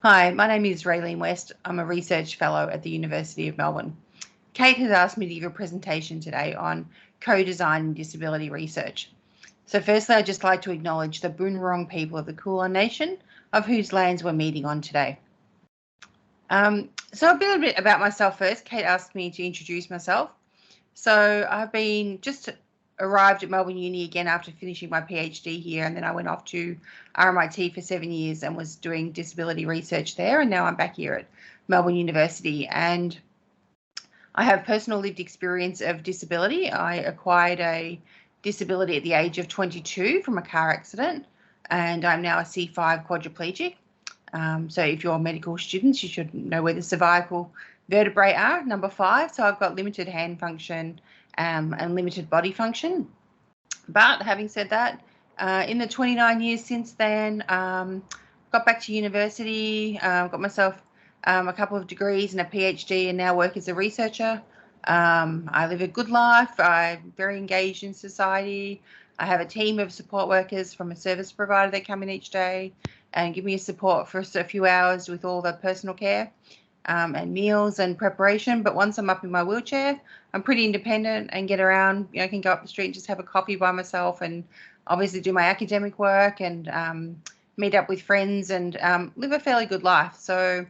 Hi, my name is Raelene West. I'm a research fellow at the University of Melbourne. Kate has asked me to give a presentation today on co-design in disability research. So firstly, I'd just like to acknowledge the Boon Wurrung people of the Kulin Nation, of whose lands we're meeting on today. So a bit about myself first. Kate asked me to introduce myself. So I've just arrived at Melbourne Uni again after finishing my PhD here, and then I went off to RMIT for 7 years and was doing disability research there, and now I'm back here at Melbourne University. And I have personal lived experience of disability. I acquired a disability at the age of 22 from a car accident, and I'm now a C5 quadriplegic. So if you're medical students, you should know where the cervical vertebrae are, number 5. So I've got limited hand function and limited body function. But having said that, in the 29 years since then, got back to university, got myself a couple of degrees and a PhD, and now work as a researcher. I live a good life. I'm very engaged in society. I have a team of support workers from a service provider that come in each day and give me support for a few hours with all the personal care and meals and preparation. But once I'm up in my wheelchair, I'm pretty independent and get around. I can go up the street and just have a coffee by myself, and obviously do my academic work and meet up with friends and live a fairly good life. So,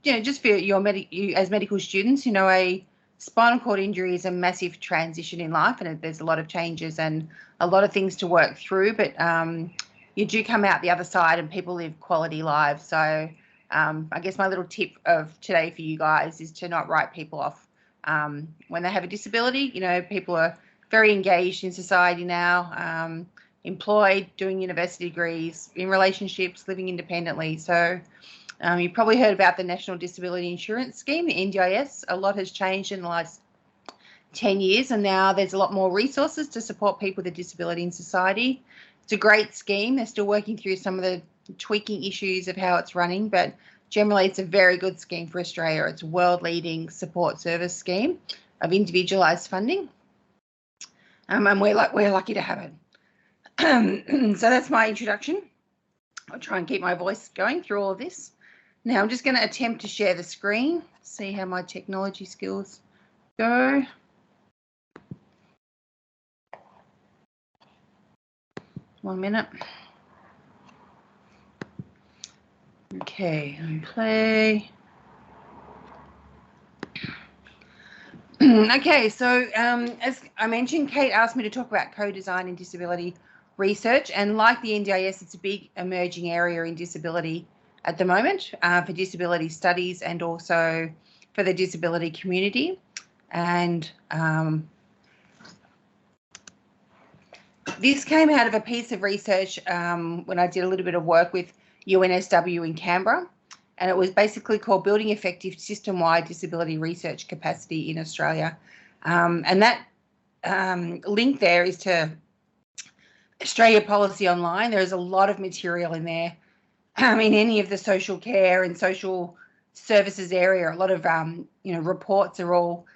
just for you as medical students, a spinal cord injury is a massive transition in life, and there's a lot of changes and a lot of things to work through. But you do come out the other side, and people live quality lives. So I guess my little tip of today for you guys is to not write people off when they have a disability. People are very engaged in society now, employed, doing university degrees, in relationships, living independently. So you've probably heard about the National Disability Insurance Scheme, the NDIS. A lot has changed in the last 10 years, and now there's a lot more resources to support people with a disability in society. It's a great scheme. They're still working through some of the tweaking issues of how it's running, but generally it's a very good scheme for Australia. It's a world-leading support service scheme of individualised funding, and we're lucky to have it. So that's my introduction. I'll try and keep my voice going through all of this. Now I'm just going to attempt to share the screen, see how my technology skills go. One minute. Okay, let me play. Okay, so as I mentioned, Kate asked me to talk about co-design in disability research, and like the NDIS, it's a big emerging area in disability at the moment for disability studies and also for the disability community. And this came out of a piece of research when I did a little bit of work with UNSW in Canberra, and it was basically called Building Effective System-Wide Disability Research Capacity in Australia. And that link there is to Australia Policy Online. There's a lot of material in there in any of the social care and social services area. A lot of reports are all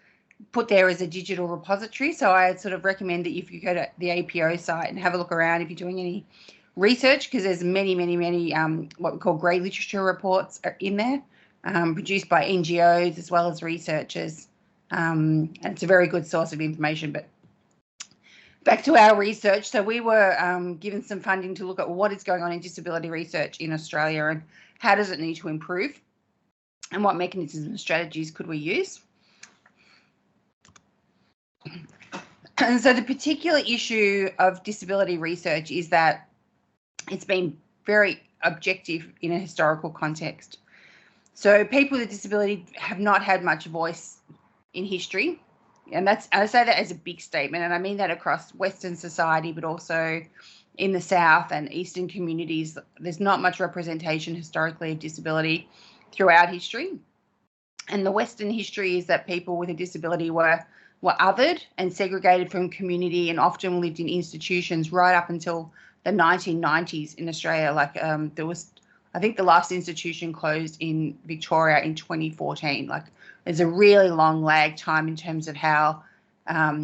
put there as a digital repository. So I sort of recommend that if you go to the APO site and have a look around if you're doing any research, because there's many what we call grey literature reports are in there, produced by NGOs as well as researchers, and it's a very good source of information. But back to our research. So we were given some funding to look at what is going on in disability research in Australia and how does it need to improve and what mechanisms and strategies could we use. And so the particular issue of disability research is that it's been very objective in a historical context. So people with a disability have not had much voice in history. And I say that as a big statement, and I mean that across Western society, but also in the South and Eastern communities. There's not much representation historically of disability throughout history. And the Western history is that people with a disability were othered and segregated from community and often lived in institutions right up until the 1990s in Australia. I think the last institution closed in Victoria in 2014. There's a really long lag time in terms of how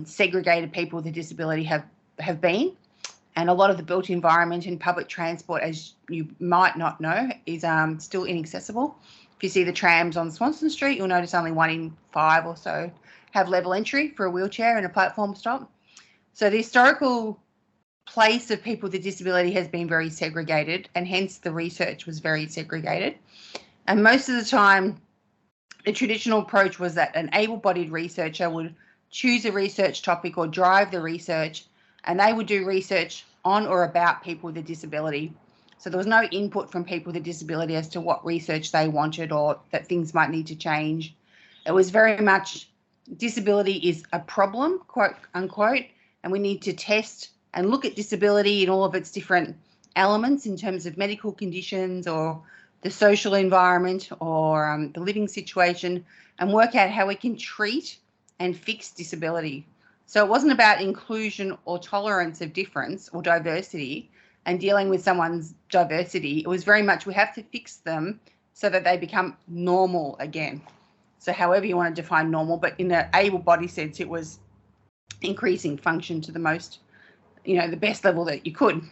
segregated people with a disability have been. And a lot of the built environment and public transport, as you might not know, is still inaccessible. If you see the trams on Swanston Street, you'll notice only 1 in 5 or so have level entry for a wheelchair and a platform stop. So the historical place of people with disability has been very segregated, and hence the research was very segregated. And most of the time, the traditional approach was that an able-bodied researcher would choose a research topic or drive the research, and they would do research on or about people with a disability. So there was no input from people with a disability as to what research they wanted or that things might need to change. It was very much disability is a problem, quote unquote, and we need to test and look at disability in all of its different elements in terms of medical conditions or the social environment or the living situation, and work out how we can treat and fix disability. So it wasn't about inclusion or tolerance of difference or diversity and dealing with someone's diversity. It was very much we have to fix them so that they become normal again. So however you want to define normal, but in the able-bodied sense, it was increasing function to the most, the best level that you could.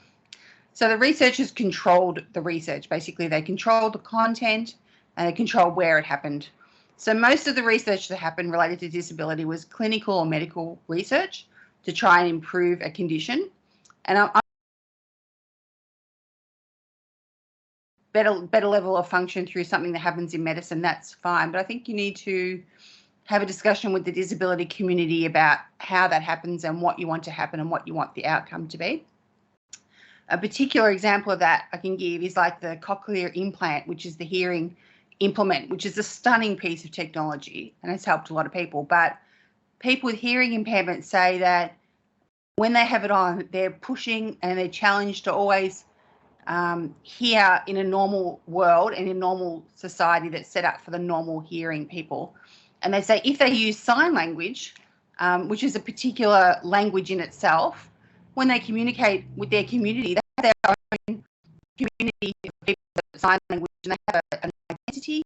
So the researchers controlled the research. Basically, they controlled the content and they controlled where it happened. So most of the research that happened related to disability was clinical or medical research to try and improve a condition. And better level of function through something that happens in medicine, that's fine. But I think you need to have a discussion with the disability community about how that happens and what you want to happen and what you want the outcome to be. A particular example of that I can give is like the cochlear implant, which is the hearing implement, which is a stunning piece of technology and has helped a lot of people. But people with hearing impairment say that when they have it on, they're pushing and they're challenged to always hear in a normal world and in a normal society that's set up for the normal hearing people. And they say if they use sign language, which is a particular language in itself, when they communicate with their community, they have their own community of people with sign language, and they have an identity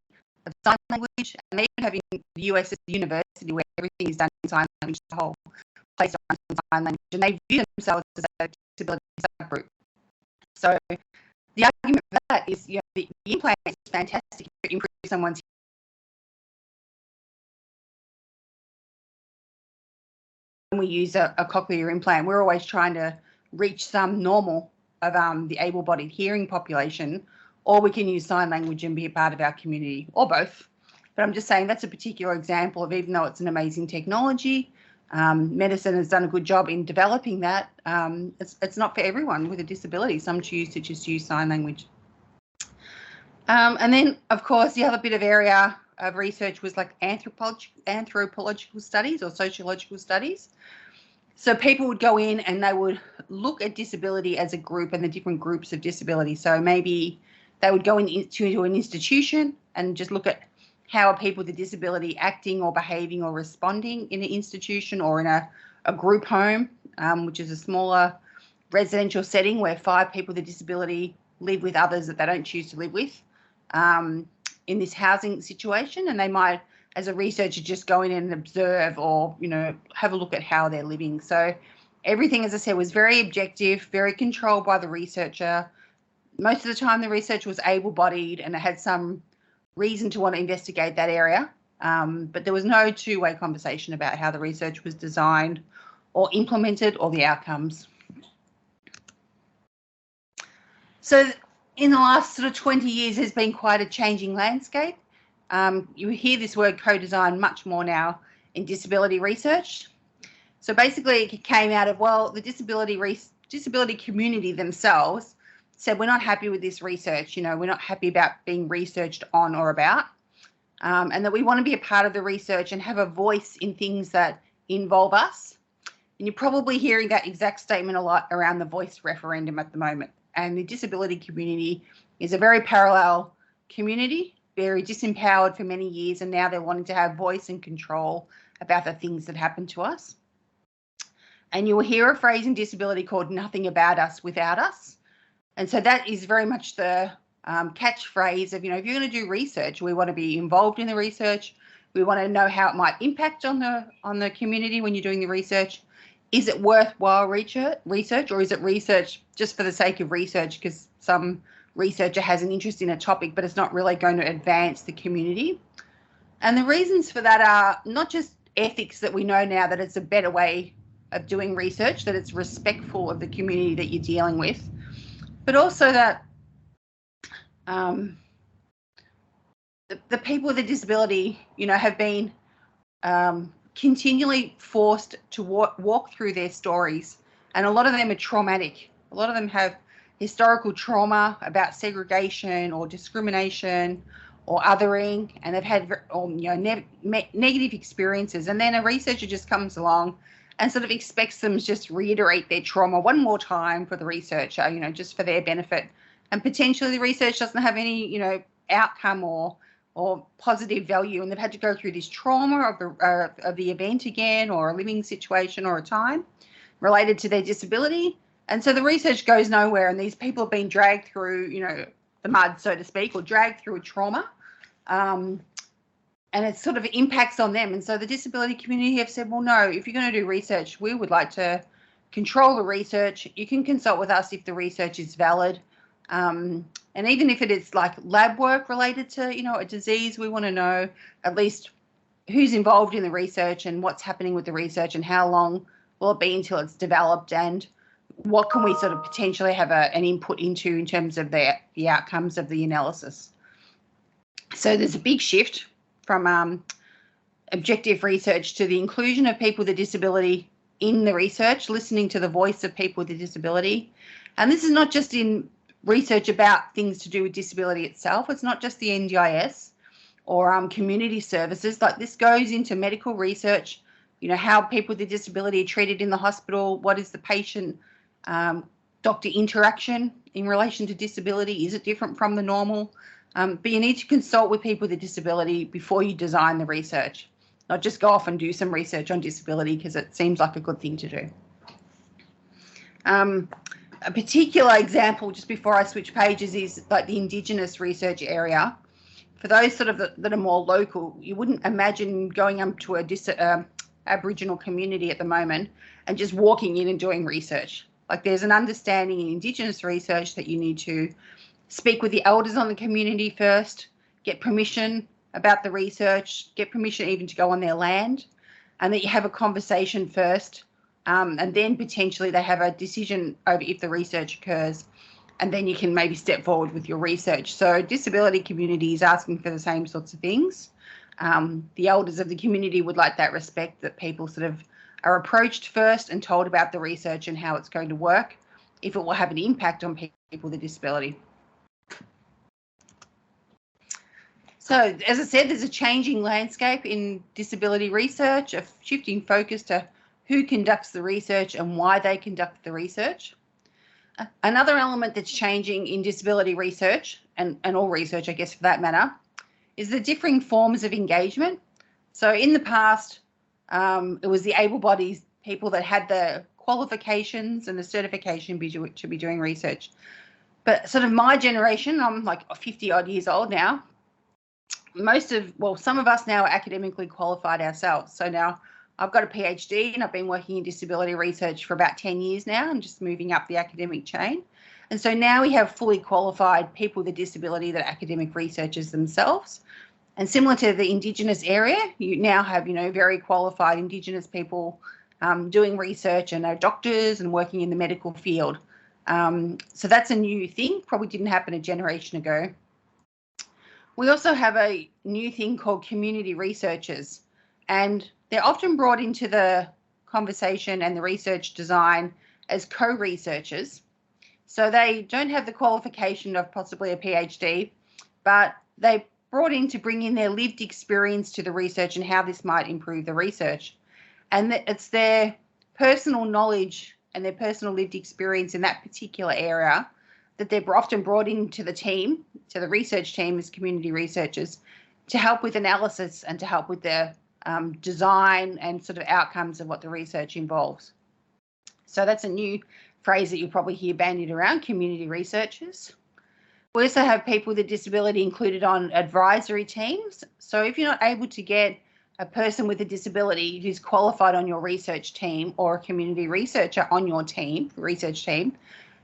of sign language. And they even have in the US a university where everything is done in sign language, the whole place is in sign language, and they view themselves as a disability subgroup. So the argument for that is, the implant is fantastic for improving someone's. When we use a cochlear implant, we're always trying to reach some normal of the able-bodied hearing population, or we can use sign language and be a part of our community, or both. But I'm just saying that's a particular example of, even though it's an amazing technology, medicine has done a good job in developing that. It's not for everyone with a disability. Some choose to just use sign language. And then, of course, the other bit of area of research was like anthropological studies or sociological studies. So people would go in and they would look at disability as a group and the different groups of disability. So maybe they would go into an institution and just look at how are people with a disability acting or behaving or responding in an institution or in a group home, which is a smaller residential setting where 5 people with a disability live with others that they don't choose to live with in this housing situation. And they might, as a researcher, just go in and observe or, have a look at how they're living. So everything, as I said, was very objective, very controlled by the researcher. Most of the time the research was able-bodied and it had some reason to want to investigate that area. But there was no two-way conversation about how the research was designed or implemented or the outcomes. So in the last sort of 20 years, there's been quite a changing landscape. You hear this word co-design much more now in disability research. So basically it came out of, well, the disability community themselves said, we're not happy with this research, we're not happy about being researched on or about, and that we want to be a part of the research and have a voice in things that involve us. And you're probably hearing that exact statement a lot around the voice referendum at the moment. And the disability community is a very parallel community, very disempowered for many years, and now they're wanting to have voice and control about the things that happen to us. And you will hear a phrase in disability called nothing about us without us. And so that is very much the catchphrase of, if you're going to do research, we want to be involved in the research. We want to know how it might impact on the community when you're doing the research. is it worthwhile research, or is it research just for the sake of research because some researcher has an interest in a topic, but it's not really going to advance the community? And the reasons for that are not just ethics, that we know now that it's a better way of doing research, that it's respectful of the community that you're dealing with, but also that the people with a disability, have been continually forced to walk through their stories, and a lot of them are traumatic. A lot of them have historical trauma about segregation or discrimination or othering, and they've had negative experiences. And then a researcher just comes along and sort of expects them to just reiterate their trauma one more time for the researcher, just for their benefit. And potentially the research doesn't have any, outcome or positive value, and they've had to go through this trauma of the event again, or a living situation or a time related to their disability. And so the research goes nowhere, and these people have been dragged through, the mud, so to speak, or dragged through a trauma. And it sort of impacts on them. And so the disability community have said, well, no, if you're going to do research, we would like to control the research. You can consult with us if the research is valid. And even if it is like lab work related to, a disease, we want to know at least who's involved in the research and what's happening with the research and how long will it be until it's developed, and what can we sort of potentially have an input into in terms of the outcomes of the analysis. So there's a big shift from objective research to the inclusion of people with a disability in the research, listening to the voice of people with a disability. And this is not just in research about things to do with disability itself. It's not just the NDIS or community services. Like, this goes into medical research, how people with a disability are treated in the hospital. What is the patient doctor interaction in relation to disability? Is it different from the normal? But you need to consult with people with a disability before you design the research, not just go off and do some research on disability because it seems like a good thing to do. A particular example, just before I switch pages, is like the Indigenous research area. For those sort of that are more local, you wouldn't imagine going up to a Aboriginal community at the moment and just walking in and doing research. Like, there's an understanding in Indigenous research that you need to speak with the elders on the community first, get permission about the research, get permission even to go on their land, and that you have a conversation first, and then potentially they have a decision over if the research occurs, and then you can maybe step forward with your research. So disability community is asking for the same sorts of things. The elders of the community would like that respect, that people sort of are approached first and told about the research and how it's going to work, if it will have an impact on people with a disability. So, as I said, there's a changing landscape in disability research, a shifting focus to who conducts the research and why they conduct the research. Another element that's changing in disability research, and all research, I guess, for that matter, is the differing forms of engagement. So in the past, it was the able-bodied people that had the qualifications and the certification to be doing research. But sort of my generation, I'm like 50 odd years old now, some of us now are academically qualified ourselves. So now I've got a PhD and I've been working in disability research for about 10 years now. I'm just moving up the academic chain. And so now we have fully qualified people with a disability that are academic researchers themselves. And similar to the Indigenous area, you now have, very qualified Indigenous people doing research and are doctors and working in the medical field. So that's a new thing, probably didn't happen a generation ago. We also have a new thing called community researchers, and they're often brought into the conversation and the research design as co-researchers. So they don't have the qualification of possibly a PhD, but they're brought in to bring in their lived experience to the research and how this might improve the research. And it's their personal knowledge and their personal lived experience in that particular area that they're often brought into the team, to the research team as community researchers, to help with analysis and to help with the design and sort of outcomes of what the research involves. So that's a new phrase that you'll probably hear bandied around, community researchers. We also have people with a disability included on advisory teams. So if you're not able to get a person with a disability who's qualified on your research team or a community researcher on your team, research team,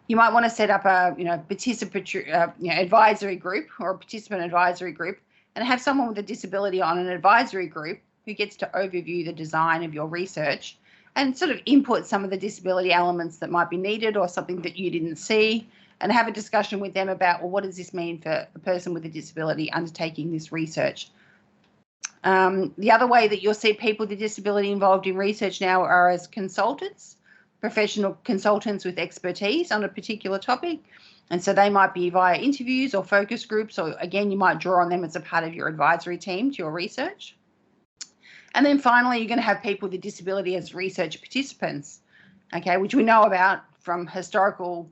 you might want to set up a participatory advisory group or a participant advisory group and have someone with a disability on an advisory group who gets to overview the design of your research and sort of input some of the disability elements that might be needed or something that you didn't see, and have a discussion with them about, well, what does this mean for a person with a disability undertaking this research? The other way that you'll see people with a disability involved in research now are as consultants, professional consultants with expertise on a particular topic. And so they might be via interviews or focus groups, or again, you might draw on them as a part of your advisory team to your research. And then finally, you're going to have people with a disability as research participants, okay, which we know about from historical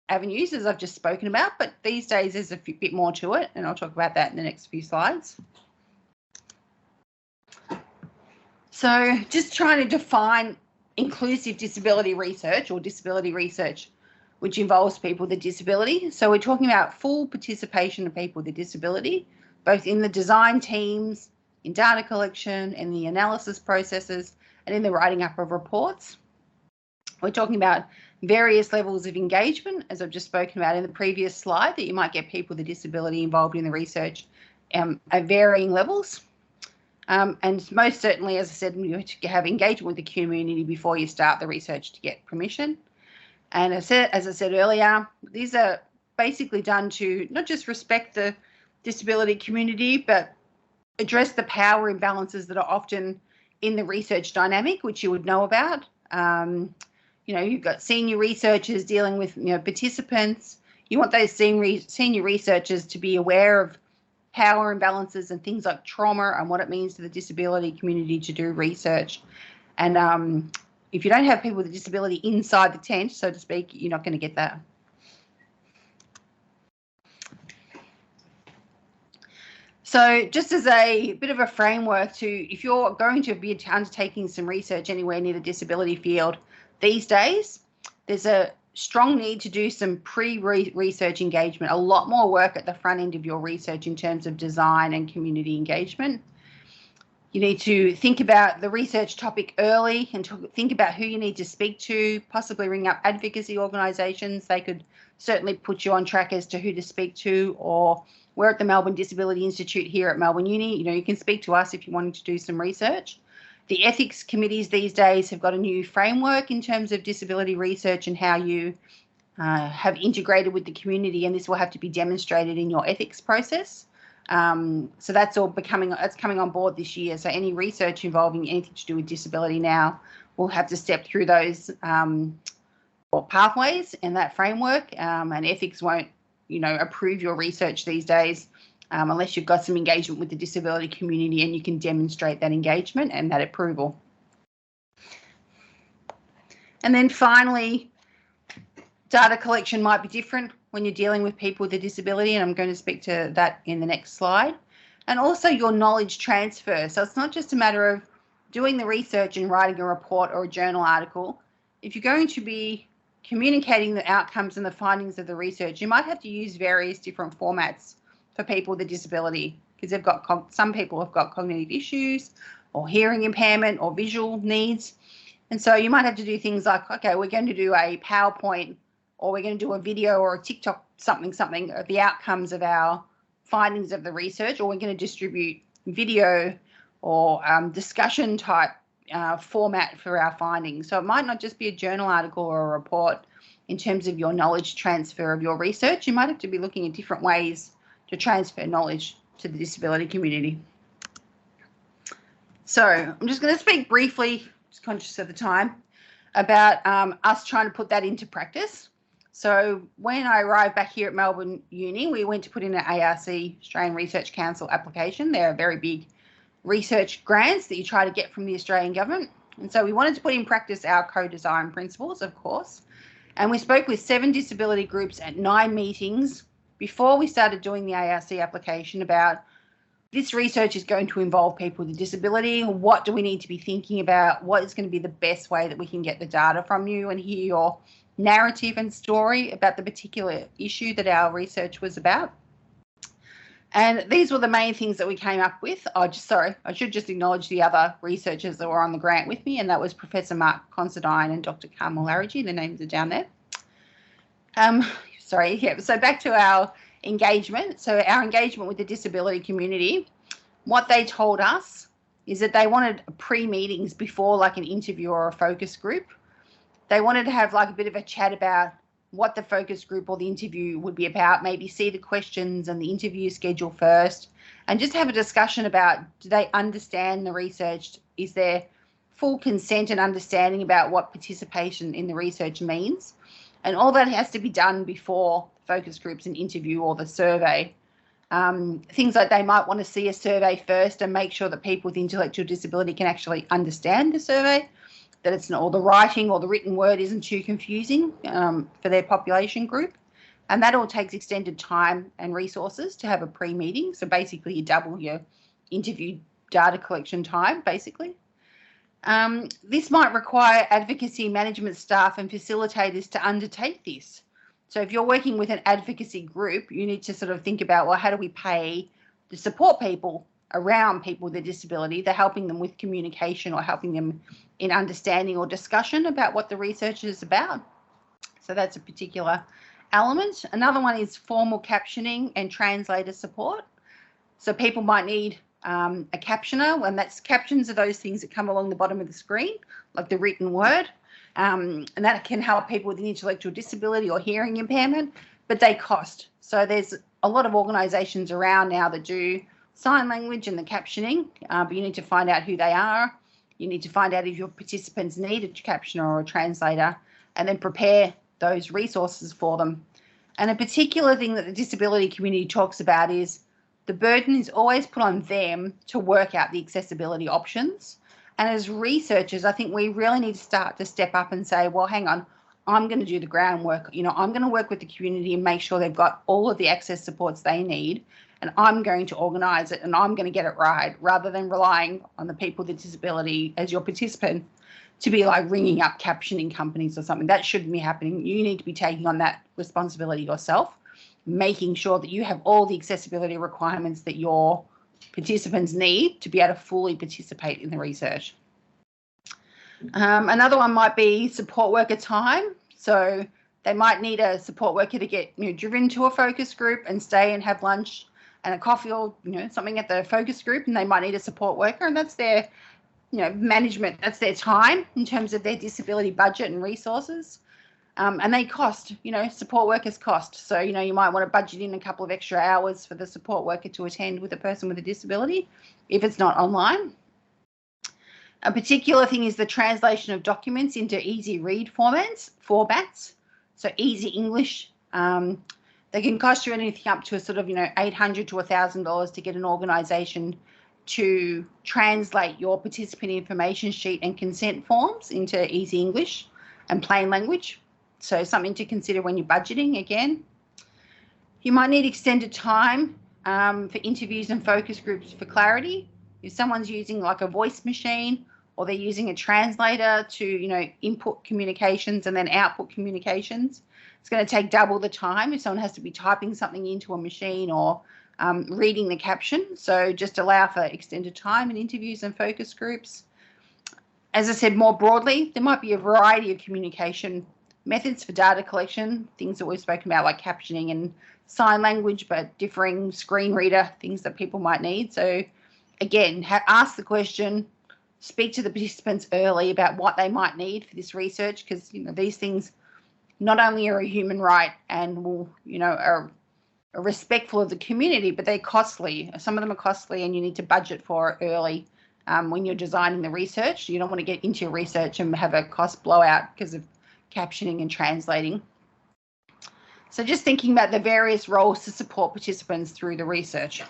avenues, as I've just spoken about, but these days there's a bit more to it, and I'll talk about that in the next few slides. So just trying to define inclusive disability research or disability research which involves people with a disability. So we're talking about full participation of people with a disability, both in the design teams, in data collection, in the analysis processes, and in the writing up of reports. We're talking about various levels of engagement, as I've just spoken about in the previous slide, that you might get people with a disability involved in the research at varying levels. And most certainly, as I said, you have to have engagement with the community before you start the research to get permission. And as I said earlier, these are basically done to not just respect the disability community, but address the power imbalances that are often in the research dynamic, which you would know about. You've got senior researchers dealing with participants. You want those senior researchers to be aware of power imbalances and things like trauma and what it means to the disability community to do research. And if you don't have people with a disability inside the tent, so to speak, you're not going to get that. So just as a bit of a framework if you're going to be undertaking some research anywhere near the disability field these days, there's a strong need to do some pre-research engagement, a lot more work at the front end of your research in terms of design and community engagement. You need to think about the research topic early and think about who you need to speak to, possibly ring up advocacy organisations. They could certainly put you on track as to who to speak to, or we're at the Melbourne Disability Institute here at Melbourne Uni. You can speak to us if you wanted to do some research. The ethics committees these days have got a new framework in terms of disability research and how you have integrated with the community, and this will have to be demonstrated in your ethics process. So that's all coming on board this year. So any research involving anything to do with disability now will have to step through those pathways in that framework, and ethics won't, approve your research these days unless you've got some engagement with the disability community and you can demonstrate that engagement and that approval. And then finally, data collection might be different when you're dealing with people with a disability, and I'm going to speak to that in the next slide. And also your knowledge transfer. So it's not just a matter of doing the research and writing a report or a journal article. If you're going to be communicating the outcomes and the findings of the research, you might have to use various different formats for people with a disability, because some people have got cognitive issues or hearing impairment or visual needs. And so you might have to do things like, okay, we're going to do a PowerPoint, or we're going to do a video or a TikTok something of the outcomes of our findings of the research, or we're going to distribute video or discussion type format for our findings. So it might not just be a journal article or a report in terms of your knowledge transfer of your research. You might have to be looking at different ways to transfer knowledge to the disability community. So I'm just going to speak briefly, just conscious of the time, about us trying to put that into practice. So when I arrived back here at Melbourne Uni, we went to put in an ARC, Australian Research Council application. They're very big research grants that you try to get from the Australian government. And so we wanted to put in practice our co-design principles, of course. And we spoke with 7 disability groups at 9 meetings before we started doing the ARC application about this research is going to involve people with a disability. What do we need to be thinking about? What is going to be the best way that we can get the data from you and hear your narrative and story about the particular issue that our research was about? And these were the main things that we came up with. I should just acknowledge the other researchers that were on the grant with me, and that was Professor Mark Considine and Dr. Carmel Larragee. The names are down there. So back to our engagement. So our engagement with the disability community, what they told us is that they wanted pre-meetings before like an interview or a focus group. They wanted to have like a bit of a chat about what the focus group or the interview would be about, maybe see the questions and the interview schedule first, and just have a discussion about, do they understand the research? Is there full consent and understanding about what participation in the research means? And all that has to be done before focus groups and interview or the survey. Things like they might want to see a survey first and make sure that people with intellectual disability can actually understand the survey, that it's not, or the writing or the written word isn't too confusing for their population group. And that all takes extended time and resources to have a pre-meeting. So basically you double your interview data collection time, basically. This might require advocacy management staff and facilitators to undertake this. So if you're working with an advocacy group, you need to sort of think about, well, how do we pay the support people around people with a disability? They're helping them with communication or helping them in understanding or discussion about what the research is about. So that's a particular element. Another one is formal captioning and translator support. So people might need a captioner, and that's captions are those things that come along the bottom of the screen, like the written word. And that can help people with an intellectual disability or hearing impairment, but they cost. So there's a lot of organisations around now that do sign language and the captioning, but you need to find out who they are. You need to find out if your participants need a captioner or a translator, and then prepare those resources for them. And a particular thing that the disability community talks about is the burden is always put on them to work out the accessibility options. And as researchers, I think we really need to start to step up and say, well, hang on, I'm going to do the groundwork. You know, I'm going to work with the community and make sure they've got all of the access supports they need. And I'm going to organise it and I'm going to get it right, rather than relying on the people with disability as your participant to be like ringing up captioning companies or something. That shouldn't be happening. You need to be taking on that responsibility yourself, making sure that you have all the accessibility requirements that your participants need to be able to fully participate in the research. Another one might be support worker time. So they might need a support worker to get driven to a focus group and stay and have lunch and a coffee or something at the focus group, and they might need a support worker, and that's their management, that's their time in terms of their disability budget and resources. And they cost, support workers cost. So, you might want to budget in a couple of extra hours for the support worker to attend with a person with a disability if it's not online. A particular thing is the translation of documents into easy read formats. So easy English. They can cost you anything up to a sort of, $800 to $1,000 to get an organisation to translate your participant information sheet and consent forms into easy English and plain language. So something to consider when you're budgeting again. You might need extended time for interviews and focus groups for clarity. If someone's using like a voice machine or they're using a translator to, input communications and then output communications, it's going to take double the time if someone has to be typing something into a machine or reading the caption. So just allow for extended time in interviews and focus groups. As I said, more broadly, there might be a variety of communication methods for data collection, things that we've spoken about like captioning and sign language, but differing screen reader, things that people might need. So again, ask the question, speak to the participants early about what they might need for this research, because these things not only are a human right and will, are respectful of the community, but they're costly. Some of them are costly and you need to budget for it early when you're designing the research. You don't want to get into your research and have a cost blowout because of captioning and translating. So just thinking about the various roles to support participants through the research.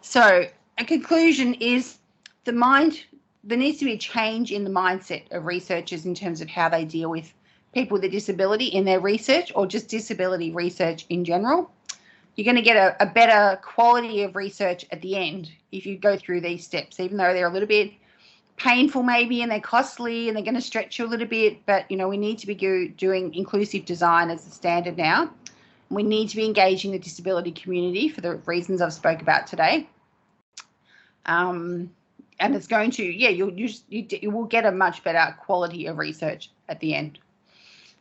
So a conclusion is there needs to be a change in the mindset of researchers in terms of how they deal with people with a disability in their research, or just disability research in general. You're going to get a better quality of research at the end if you go through these steps, even though they're a little bit painful maybe and they're costly and they're going to stretch you a little bit. But, we need to be doing inclusive design as the standard now. We need to be engaging the disability community for the reasons I've spoke about today. And it's going to, you will get a much better quality of research at the end.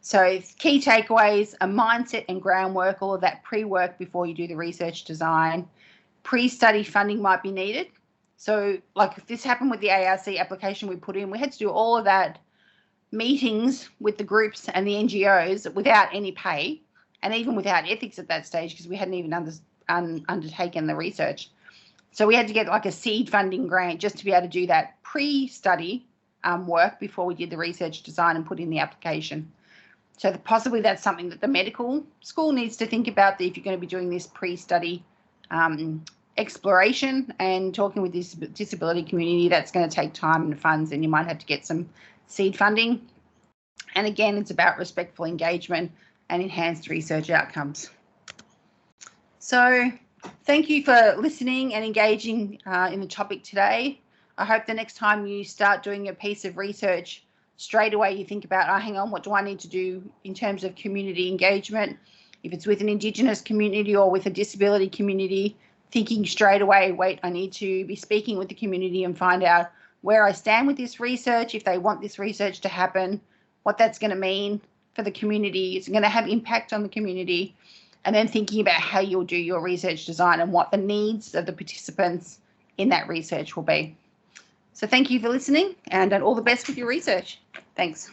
So key takeaways, a mindset and groundwork, all of that pre-work before you do the research design. Pre-study funding might be needed. So like if this happened with the ARC application we put in, we had to do all of that meetings with the groups and the NGOs without any pay, and even without ethics at that stage, because we hadn't even undertaken the research. So we had to get like a seed funding grant just to be able to do that pre-study work before we did the research design and put in the application. So possibly that's something that the medical school needs to think about, that if you're going to be doing this pre-study exploration and talking with this disability community, that's going to take time and funds, and you might have to get some seed funding. And again, it's about respectful engagement and enhanced research outcomes. So thank you for listening and engaging in the topic today. I hope the next time you start doing a piece of research, straight away you think about, oh, hang on, what do I need to do in terms of community engagement? If it's with an Indigenous community or with a disability community, thinking straight away, wait, I need to be speaking with the community and find out where I stand with this research, if they want this research to happen, what that's going to mean for the community, it's going to have impact on the community, and then thinking about how you'll do your research design and what the needs of the participants in that research will be. So thank you for listening, and all the best with your research. Thanks.